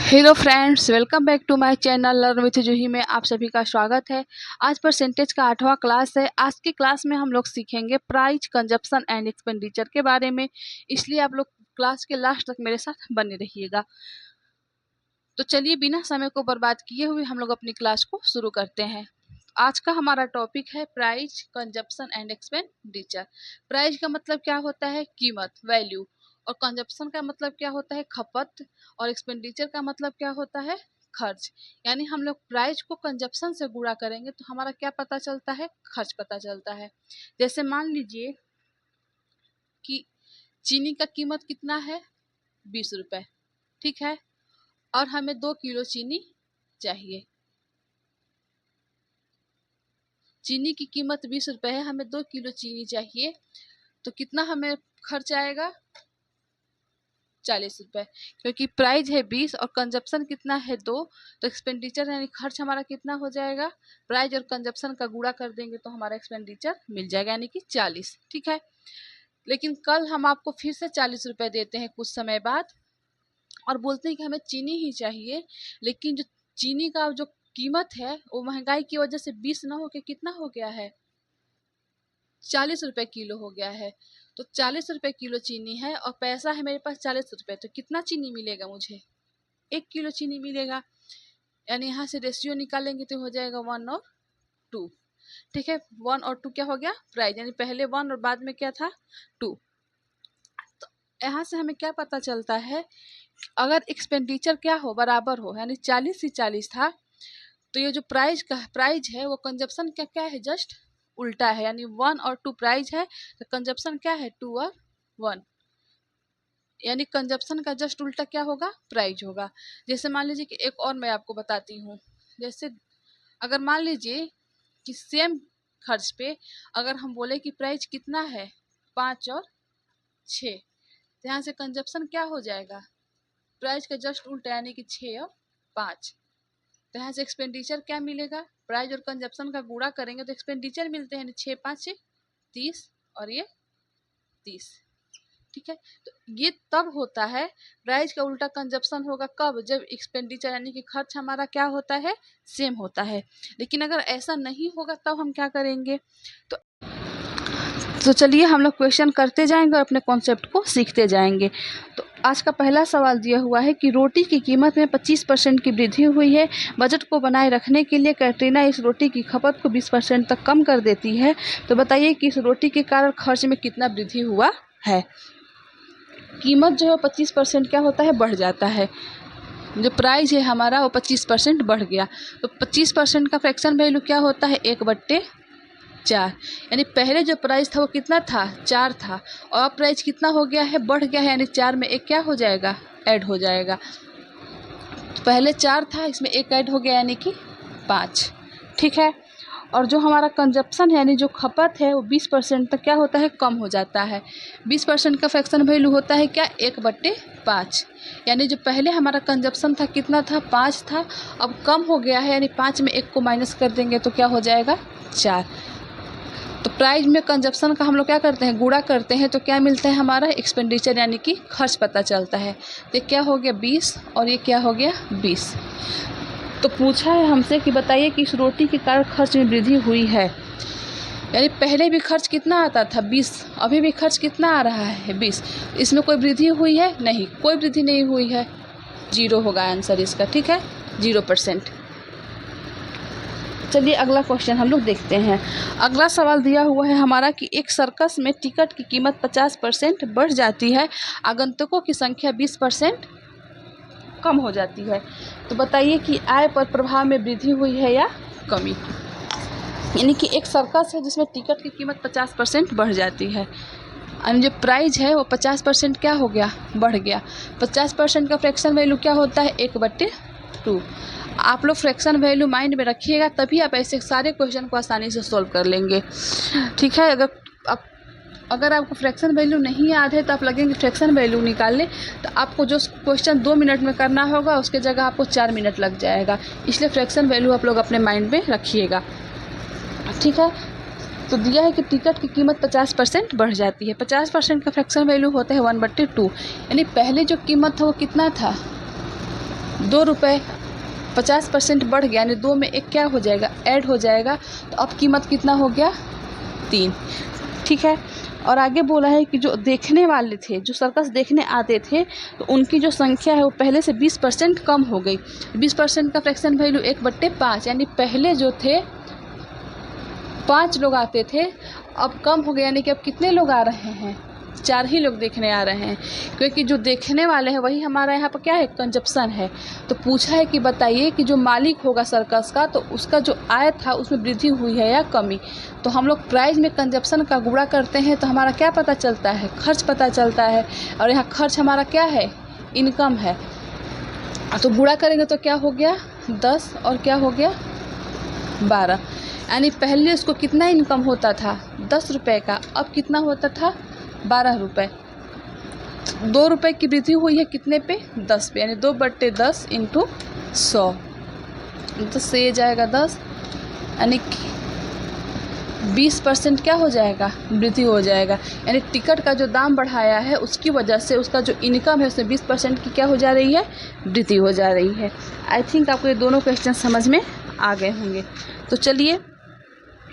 Hello friends, welcome back to my channel learn with Juhi में आप सभी का स्वागत है। आज परसेंटेज का 8वां क्लास है। आज की क्लास में हम लोग सीखेंगे प्राइस, कंजप्शन एंड एक्सपेंडिचर के बारे में, इसलिए आप लोग क्लास के लास्ट तक मेरे साथ बने रहिएगा। तो चलिए बिना समय को बर्बाद किए हुए हम लोग अपनी क्लास को शुरू करते हैं। आज का हमारा टॉपिक है price, consumption and expenditure. Price का मतलब क्या होता है? कीमत, वैल्यू। और कंजप्शन का मतलब क्या होता है? खपत। और एक्सपेंडिचर का मतलब क्या होता है? खर्च। यानी हम लोग प्राइस को कंजप्शन से गुणा करेंगे तो हमारा क्या पता चलता है? खर्च पता चलता है। जैसे मान लीजिए कि चीनी का कीमत कितना है? 20 रुपए, ठीक है। और हमें 2 किलो चीनी चाहिए। चीनी की कीमत 20 रुपए है, हमें 2 किलो चीनी चाहिए, तो कितना हमें खर्च आएगा? 40 रुपए। क्योंकि प्राइस है 20 और कंजप्शन कितना है 2, तो एक्सपेंडिचर यानी खर्च हमारा कितना हो जाएगा? प्राइस और कंजप्शन का गुणा कर देंगे तो हमारा एक्सपेंडिचर मिल जाएगा, यानी कि 40, ठीक है। लेकिन कल हम आपको फिर से 40 रुपए देते हैं कुछ समय बाद और बोलते हैं कि हमें चीनी ही चाहिए, लेकिन जो चीनी का जो कीमत है वो महंगाई की वजह से 20 ना होके कितना हो गया है? 40 रुपए किलो हो गया है। तो 40 रुपए किलो चीनी है और पैसा है मेरे पास 40 रुपए, तो कितना चीनी मिलेगा मुझे? 1 किलो चीनी मिलेगा। यानी यहाँ से रेशियो निकालेंगे तो हो जाएगा 1 और 2, ठीक है। 1 और 2 क्या हो गया? प्राइस, यानी पहले 1 और बाद में क्या था? 2। तो यहाँ से हमें क्या पता चलता है? अगर एक्सपेंडिचर क्या हो? बराबर हो, यानी 40 ही 40 था, तो ये जो प्राइस है वो कंजप्शन क्या क्या है? जस्ट उल्टा है। यानी 1 और 2 प्राइस है तो कंजप्शन क्या है? 2 और 1। यानी कंजप्शन का जस्ट उल्टा क्या होगा? प्राइस होगा। जैसे मान लीजिए कि एक और मैं आपको बताती हूँ। जैसे अगर मान लीजिए कि सेम खर्च पे अगर हम बोले कि प्राइस कितना है? 5 और 6, तो यहाँ से कंजप्शन क्या हो जाएगा? प्राइस का जस्ट उल्टा, यानी कि 6 और 5। तो यहाँ से एक्सपेंडिचर क्या मिलेगा? प्राइस और कंजप्शन का गुणा करेंगे तो एक्सपेंडिचर मिलते हैं, 6 5 से 30 और ये 30, ठीक है। तो ये तब होता है, प्राइस का उल्टा कंजप्शन होगा कब? जब एक्सपेंडिचर यानी कि खर्च हमारा क्या होता है? सेम होता है। लेकिन अगर ऐसा नहीं होगा तब हम क्या करेंगे? तो चलिए हम लोग क्वेश्चन करते जाएंगे और अपने कॉन्सेप्ट को सीखते जाएंगे। तो आज का पहला सवाल दिया हुआ है कि रोटी की कीमत में 25% की वृद्धि हुई है। बजट को बनाए रखने के लिए कैटरीना इस रोटी की खपत को 20% तक कम कर देती है। तो बताइए कि इस रोटी के कारण खर्च में कितना वृद्धि हुआ है। कीमत जो है 25% क्या होता है? बढ़ जाता है। जो प्राइस है हमारा वो 25% बढ़ गया, तो 25% का फ्रैक्शन वैल्यू क्या होता है? 1/4। यानी पहले जो प्राइस था वो कितना था? 4 था, और अब प्राइस कितना हो गया है? बढ़ गया है। यानी 4 में 1 क्या हो जाएगा? ऐड हो जाएगा। तो पहले 4 था, इसमें 1 ऐड हो गया, यानी कि 5, ठीक है। और जो हमारा कंजप्शन है यानी जो खपत है वो 20% तक क्या होता है? कम हो जाता है। 20% का फ्रैक्शन वैल्यू होता है क्या? 1/5। यानी जो पहले हमारा कंजप्शन था कितना था? 5 था, अब कम हो गया है, यानी 5 में 1 को माइनस कर देंगे तो क्या हो जाएगा? 4। तो प्राइस में कंजप्शन का हम लोग क्या करते हैं? गुणा करते हैं, तो क्या मिलता है हमारा? एक्सपेंडिचर यानी कि खर्च पता चलता है। तो क्या हो गया? 20 और ये क्या हो गया? 20। तो पूछा है हमसे कि बताइए कि इस रोटी के कारण खर्च में वृद्धि हुई है। यानी पहले भी खर्च कितना आता था? 20, अभी भी खर्च कितना आ रहा है? 20। इसमें कोई वृद्धि हुई है? नहीं, कोई वृद्धि नहीं हुई है। 0 होगा आंसर इसका, ठीक है, 0%। चलिए अगला क्वेश्चन हम लोग देखते हैं। अगला सवाल दिया हुआ है हमारा कि एक सर्कस में टिकट की कीमत 50% बढ़ जाती है, आगंतुकों की संख्या 20% कम हो जाती है। तो बताइए कि आय पर प्रभाव में वृद्धि हुई है या कमी। यानी कि एक सर्कस है जिसमें टिकट की कीमत 50% बढ़ जाती है, यानी जो प्राइस है वो 50% क्या हो गया? बढ़ गया। 50% का फ्रैक्शन वैल्यू क्या होता है? 1/2। आप लोग फ्रैक्शन वैल्यू माइंड में रखिएगा, तभी आप ऐसे सारे क्वेश्चन को आसानी से सॉल्व कर लेंगे, ठीक है। अगर आपको फ्रैक्शन वैल्यू नहीं याद है तो आप लगेंगे फ्रैक्शन वैल्यू निकालने, तो आपको जो क्वेश्चन 2 मिनट में करना होगा उसके जगह आपको 4 मिनट लग जाएगा। इसलिए फ्रैक्शन वैल्यू आप लोग अपने माइंड में रखिएगा, ठीक है। तो दिया है कि टिकट की कीमत 50% बढ़ जाती है। 50% का फ्रैक्शन वैल्यू होता है 1/2। यानी पहले जो कीमत था वो कितना था? ₹2 50% बढ़ गया, यानी 2 में 1 क्या हो जाएगा, ऐड हो जाएगा। तो अब कीमत कितना हो गया, 3। ठीक है। और आगे बोला है कि जो देखने वाले थे, जो सर्कस देखने आते थे, तो उनकी जो संख्या है वो पहले से 20% कम हो गई। 20% का फ्रैक्शन वैल्यू 1/5, यानी पहले जो थे 5 लोग आते थे, अब कम हो गए, यानी कि अब कितने लोग आ रहे हैं, 4 ही लोग देखने आ रहे हैं, क्योंकि जो देखने वाले हैं वही हमारा यहाँ पर क्या है, कंजप्शन है। तो पूछा है कि बताइए कि जो मालिक होगा सर्कस का, तो उसका जो आय था उसमें वृद्धि हुई है या कमी। तो हम लोग प्राइस में कंजप्शन का गुणा करते हैं तो हमारा क्या पता चलता है, खर्च पता चलता है। और यहाँ खर्च हमारा क्या है, इनकम है। तो गुणा करेंगे तो क्या हो गया, 10 और क्या हो गया, 12। यानी पहले उसको कितना इनकम होता था, ₹10 का, अब कितना होता था, ₹12। ₹2 की वृद्धि हुई है कितने पे, 10 पे, यानी 2/10 इंटू 100, 10 से ये जाएगा 10, यानी कि 20% क्या हो जाएगा, वृद्धि हो जाएगा। यानी टिकट का जो दाम बढ़ाया है उसकी वजह से उसका जो इनकम है उसमें 20% की क्या हो जा रही है, वृद्धि हो जा रही है। आई थिंक आपको ये दोनों क्वेश्चन समझ में आ गए होंगे। तो चलिए,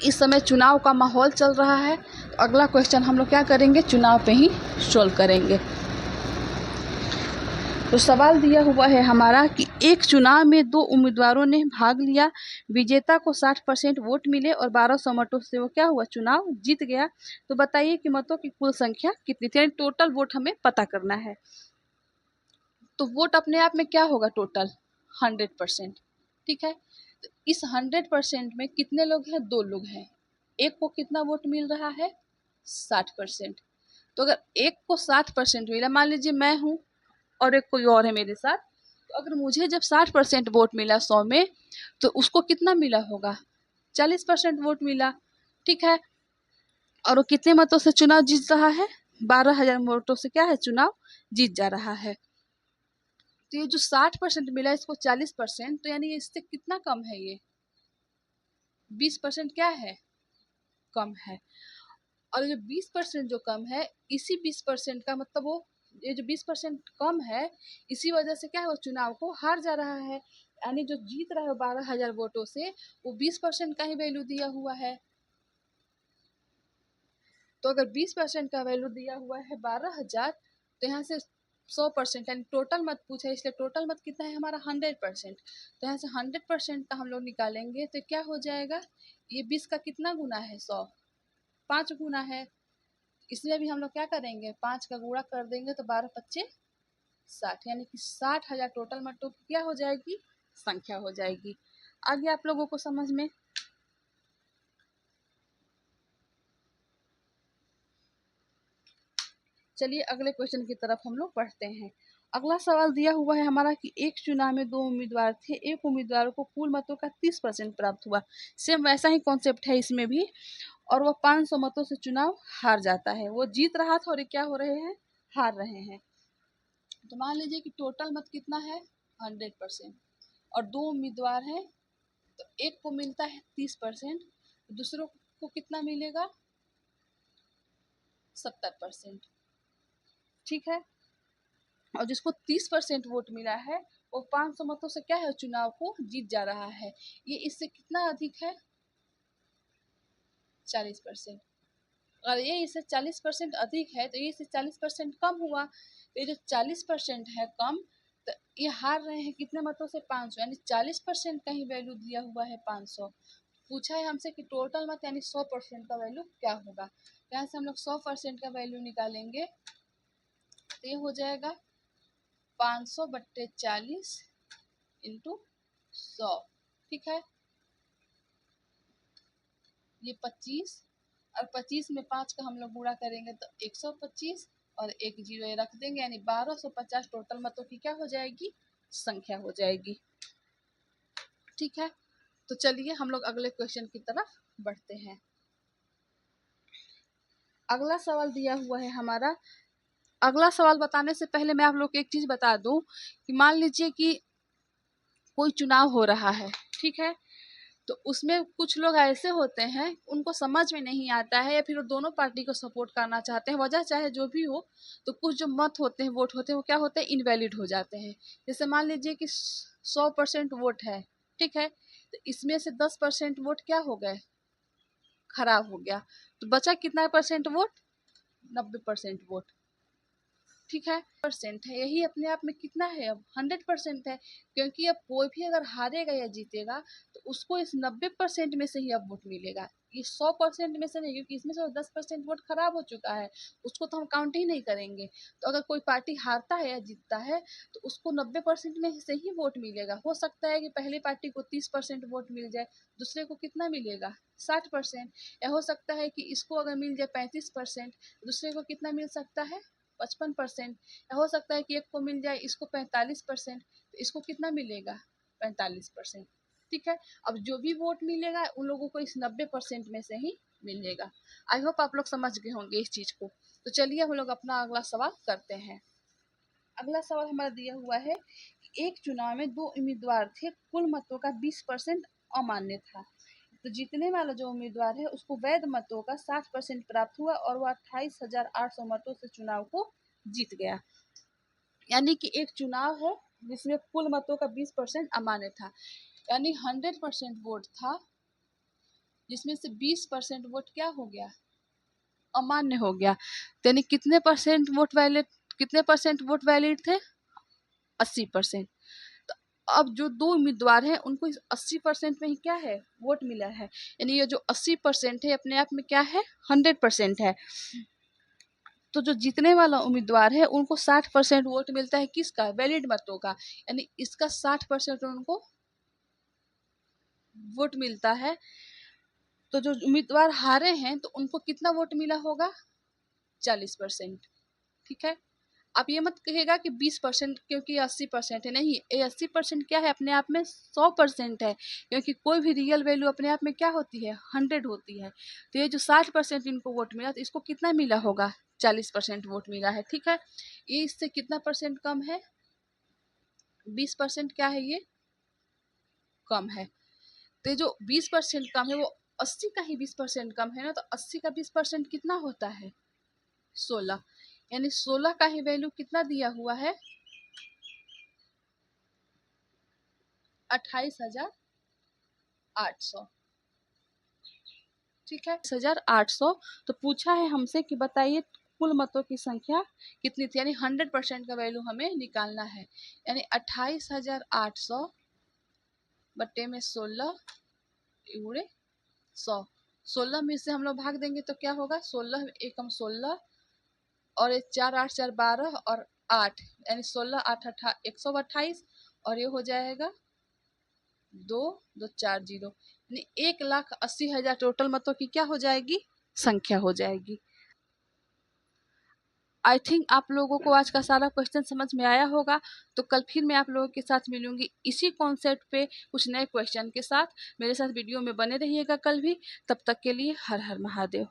इस समय चुनाव का माहौल चल रहा है, तो अगला क्वेश्चन हम लोग क्या करेंगे, चुनाव पे ही सोल्व करेंगे। तो सवाल दिया हुआ है हमारा कि एक चुनाव में 2 उम्मीदवारों ने भाग लिया, विजेता को 60% वोट मिले और 1200 मतों से वो क्या हुआ, चुनाव जीत गया। तो बताइए कि मतों की कुल संख्या कितनी थी, यानी टोटल वोट हमें पता करना है। तो वोट अपने आप में क्या होगा, टोटल 100%। ठीक है। तो इस 100% में कितने लोग हैं, 2 लोग हैं। एक को कितना वोट मिल रहा है, 60%। तो अगर एक को 60% मिला, मान लीजिए मैं हूँ और एक कोई और है मेरे साथ, तो अगर मुझे जब 60% वोट मिला 100 में, तो उसको कितना मिला होगा, 40% वोट मिला। ठीक है। और वो कितने मतों से चुनाव जीत रहा है, 12,000 वोटों से क्या है, चुनाव जीत जा रहा है। तो ये जो 60% मिला, इसको 40%, तो यानी इससे कितना कम है, ये 20% क्या है, कम है। और जो 20% जो कम है, इसी 20% का मतलब वो, ये जो 20% कम है, इसी वजह से क्या है, वो चुनाव को हार जा रहा है। यानी जो जीत रहा है 12,000 वोटों से, वो 20% का ही वैल्यू दिया हुआ है। तो अगर 20% का वैल्यू दिया हुआ है 12,000, तो यहाँ से 100%, यानी टोटल मत पूछा है, इसलिए टोटल मत कितना है हमारा, 100%। तो यहाँ से 100% का हम लोग निकालेंगे तो क्या हो जाएगा, ये 20 का कितना गुना है, 100, 5 गुना है। इसलिए भी हम लोग क्या करेंगे, 5 का गुणा कर देंगे तो 12×5 = 60, यानी कि 60,000 टोटल मतों की क्या हो जाएगी, संख्या हो जाएगी। आगे आप लोगों को समझ में। चलिए अगले क्वेश्चन की तरफ हम लोग बढ़ते हैं। अगला सवाल दिया हुआ है हमारा कि एक चुनाव में 2 उम्मीदवार थे, एक उम्मीदवार को कुल मतों का 30% प्राप्त हुआ। सेम वैसा ही कॉन्सेप्ट है इसमें भी, और वह 500 मतों से चुनाव हार जाता है। वो जीत रहा था और ये क्या हो रहे हैं, हार रहे हैं। तो मान लीजिए कि टोटल मत कितना है, 100%, और 2 उम्मीदवार हैं, तो एक को मिलता है 30%, दूसरों को कितना मिलेगा, 70%। ठीक है। और जिसको 30% वोट मिला है, वो 500 मतों से क्या है, चुनाव को जीत जा रहा है। ये इससे कितना अधिक है, 40%। अगर ये इससे 40% अधिक है, तो ये इससे 40% कम हुआ। तो ये जो 40% है कम, तो ये हार रहे हैं कितने मतों से, 500, यानी 40% का ही वैल्यू दिया हुआ है 500। पूछा है हमसे कि टोटल मत यानी 100% का वैल्यू क्या होगा। यहाँ से हम लोग 100% का वैल्यू निकालेंगे, तो ये हो जाएगा 500/40 इंटू 100। ठीक है। ये 25, और 25 में 5 का हम लोग गुणा करेंगे तो 125, और एक जीरो ये रख देंगे, यानी 1250 टोटल मतों की क्या हो जाएगी, संख्या हो जाएगी। ठीक है। तो चलिए हम लोग अगले क्वेश्चन की तरफ बढ़ते हैं। अगला सवाल दिया हुआ है हमारा। अगला सवाल बताने से पहले मैं आप लोग को एक चीज बता दूं कि मान लीजिए कि कोई चुनाव हो रहा है, ठीक है, तो उसमें कुछ लोग ऐसे होते हैं उनको समझ में नहीं आता है, या फिर वो दोनों पार्टी को सपोर्ट करना चाहते हैं, वजह चाहे जो भी हो, तो कुछ जो मत होते हैं, वोट होते हैं, वो क्या होते हैं, इनवैलिड हो जाते हैं। जैसे मान लीजिए कि 100% वोट है, ठीक है, तो इसमें से 10% वोट क्या हो गए, खराब हो गया, तो बचा कितना परसेंट वोट, 90% वोट, ठीक है, परसेंट है, यही अपने आप में कितना है, अब 100% है, क्योंकि अब कोई भी अगर हारेगा या जीतेगा तो उसको इस 90% में से ही अब वोट मिलेगा, ये 100% में से नहीं, क्योंकि इसमें से 10% वोट खराब हो चुका है, उसको तो हम काउंट ही नहीं करेंगे। तो अगर कोई पार्टी हारता है या जीतता है तो उसको 90% में से ही वोट मिलेगा। हो सकता है कि पहली पार्टी को 30% वोट मिल जाए, दूसरे को कितना मिलेगा, 60%, या हो सकता है कि इसको अगर मिल जाए 35%, दूसरे को कितना मिल सकता है, 55%, या हो सकता है कि एक को मिल जाए इसको 45%, तो इसको कितना मिलेगा, 45%, ठीक है। अब जो भी वोट मिलेगा उन लोगों को इस 90% में से ही मिलेगा। आई होप आप लोग समझ गए होंगे इस चीज को। तो चलिए हम लोग अपना अगला सवाल करते हैं। अगला सवाल हमारा दिया हुआ है कि एक चुनाव में 2 उम्मीदवार थे, कुल मतों का 20% अमान्य था, तो जीतने वाला जो उम्मीदवार है उसको वैध मतों का 60% प्राप्त हुआ और वह 28,800 मतों से चुनाव को जीत गया। यानी कि एक चुनाव है जिसमें कुल मतों का 20% अमान्य था, यानी 100% वोट था, जिसमें से 20% वोट क्या हो गया, अमान्य हो गया। तो यानी कितने परसेंट वोट वैलिड थे, 80%। तो अब जो 2 उम्मीदवार हैं उनको इस 80% में ही क्या है, वोट मिला है, यानी ये जो 80% है अपने आप में क्या है, 100% है। तो जो जीतने वाला उम्मीदवार है उनको 60% वोट मिलता है, किसका, वैलिड मतों का, यानी इसका 60% उनको वोट मिलता है। तो जो उम्मीदवार हारे हैं तो उनको कितना वोट मिला होगा, 40%, ठीक है। आप ये मत कहिएगा कि 20%, क्योंकि 80% है, नहीं, ये 80% क्या है, अपने आप में 100% है, क्योंकि कोई भी रियल वैल्यू अपने आप में क्या होती है, 100 होती है। तो ये जो 60% इनको वोट मिला, तो इसको कितना मिला होगा, 40% वोट मिला है, ठीक है। ये इससे कितना परसेंट कम है, 20% क्या है, ये कम है। तो ये जो 20% कम है वो 80 का ही 20% कम है ना, तो 80 का 20% कितना होता है, 16, यानी 16 का ही वैल्यू कितना दिया हुआ है, 28,800, ठीक है, 2800। तो पूछा है हमसे कि बताइए कुल मतों की संख्या कितनी थी, यानी 100% का वैल्यू हमें निकालना है, यानी 28,800 बट्टे में 16 गुणे 100, 16 में से हम लोग भाग देंगे तो क्या होगा, 16 एकम 16 और एक 4 8 4 12 और 8, यानी 16 8 128, और ये हो जाएगा 2 2 4 0, यानी 1,80,000 टोटल मतों की क्या हो जाएगी, संख्या हो जाएगी। आई थिंक आप लोगों को आज का सारा क्वेश्चन समझ में आया होगा। तो कल फिर मैं आप लोगों के साथ मिलूंगी इसी कॉन्सेप्ट पे कुछ नए क्वेश्चन के साथ। मेरे साथ वीडियो में बने रहिएगा कल भी। तब तक के लिए हर हर महादेव।